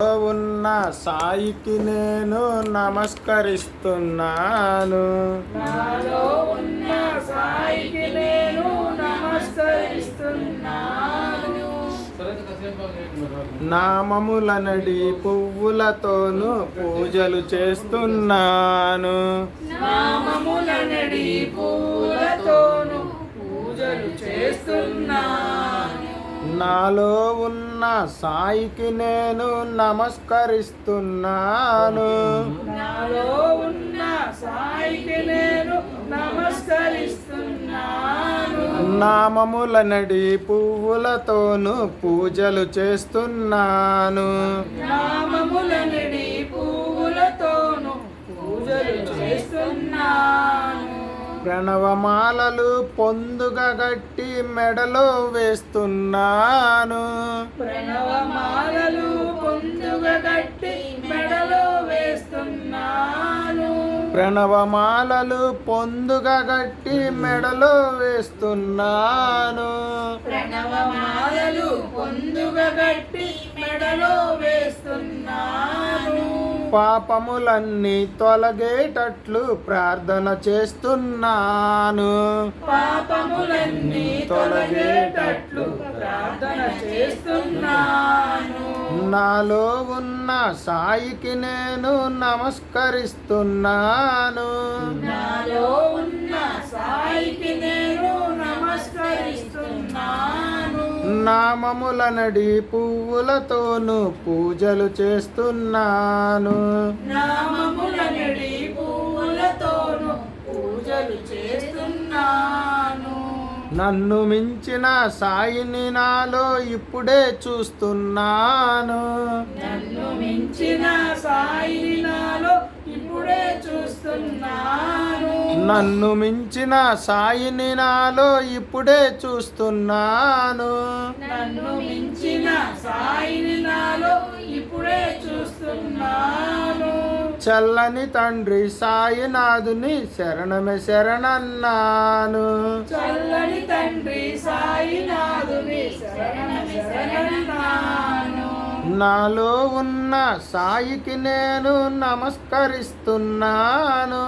ఉన్న సాయికి నేను నమస్కరిస్తున్నాను. నాలో ఉన్న సాయికి నేను నమస్కరిస్తున్నాను. నామములనడి పువ్వులతోను పూజలు చేస్తున్నాను. నామములనడి పువ్వులతోను పూజలు చేస్తున్నాను. నాలో ఉన్న సాయికి నేను నమస్కరిస్తున్నాను. నాలో ఉన్న సాయికి నేను నమస్కరిస్తున్నాను. నామములనడి పువ్వులతోను పూజలు చేస్తున్నాను. నామములనడి పువ్వులతోను పూజలు చేస్తున్నాను. ప్రణవమాలలు పొందుగా గట్టి మెడలో వేస్తున్నాను. ప్రణవమాలలు పొందుగా గట్టి మెడలో వేస్తున్నాను. ప్రణవమాలలు పొందుగా గట్టి మెడలో వేస్తున్నాను. ప్రణవమాలలు పొందుగా గట్టి మెడలో వేస్తున్నాను. పాపములన్నీ తొలగేటట్లు ప్రార్థన చేస్తున్నాను. పాపములన్నీ తొలగేటట్లు ప్రార్థన చేస్తున్నాను. నాలో ఉన్న సాయికి నేను నమస్కరిస్తున్నాను. నాలో ఉన్న సాయికి నేను నమస్కరిస్తున్నాను. నామములనడి పువ్వులతోను పూజలు చేస్తున్నాను. నామములనడి పువ్వులతోను పూజలు చేస్తున్నాను. నన్ను మించిన సాయిని నాలో ఇప్పుడే చూస్తున్నాను. నన్ను మించిన సాయిని నాలో ఇప్పుడే చూస్తున్నాను. నన్ను మించిన సాయిని నాలో ఇప్పుడే చూస్తున్నాను. నన్ను మించిన సాయిని నాలో ఇప్పుడే చూస్తున్నాను. చల్లని తండ్రి సాయినాథుని శరణమే శరణన్నాను. చల్లని తండ్రి సాయినాథుని శరణమే శరణన్నాను. నాలో ఉన్న సాయికి నేను నమస్కరిస్తున్నాను.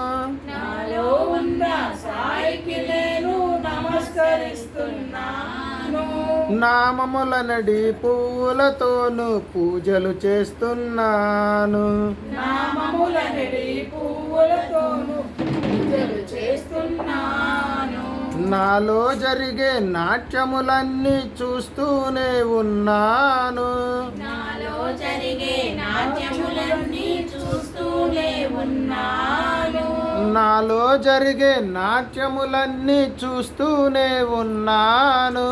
నాలో ఉన్న సాయికి నేను నమస్కరిస్తున్నాను. నామములనడి పువ్వులతోను పూజలు చేస్తున్నాను. నామములనడి పువ్వులతోను పూజలు చేస్తున్నాను. నాలో జరిగే నాట్యములన్నీ చూస్తూనే ఉన్నాను. నాలో జరిగే నాట్యములన్నీ చూస్తూనే ఉన్నాను. నాలో జరిగే నాట్యములన్నీ చూస్తూనే ఉన్నాను.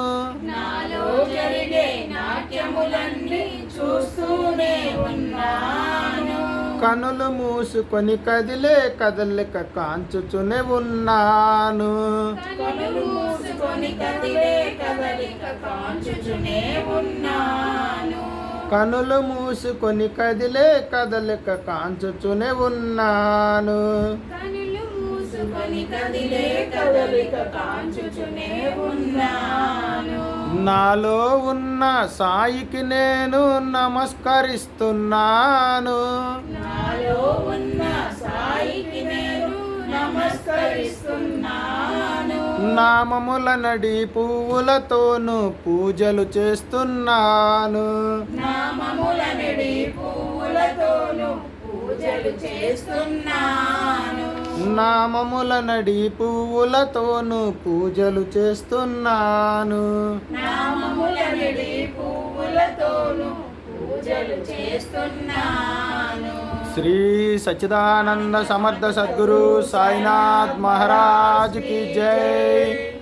నాలో జరిగే నాట్యములన్నీ చూస్తూనే ఉన్నాను. కనులు మూసుకొని కదిలే కదలిక కాంచుచునే ఉన్నాను. కనులు మూసుకొని కదిలే కదలిక కాంచుచునే ఉన్నాను. కనులు మూసుకొని కదిలే కదలిక కాంచుచునే ఉన్నాను. కనులు మూసుకొని కదిలే కదలిక కాంచుచునే ఉన్నాను. నాలో ఉన్న సాయికి నేను నమస్కరిస్తున్నాను. నాలో ఉన్న సాయికి నేను నమస్కరిస్తున్నాను. నామములనడి పువ్వులతోను పూజలు చేస్తున్నాను. నామములనడి పువ్వులతోను పూజలు చేస్తున్నాను. నామములనడి పువ్వులతోను పూజలు చేస్తున్నాను. నామములనడి పువ్వులతోను పూజలు చేస్తున్నాను. శ్రీ సచ్చిదానంద సమర్థ సద్గురు సాయినాథ్ మహారాజ్ की जय।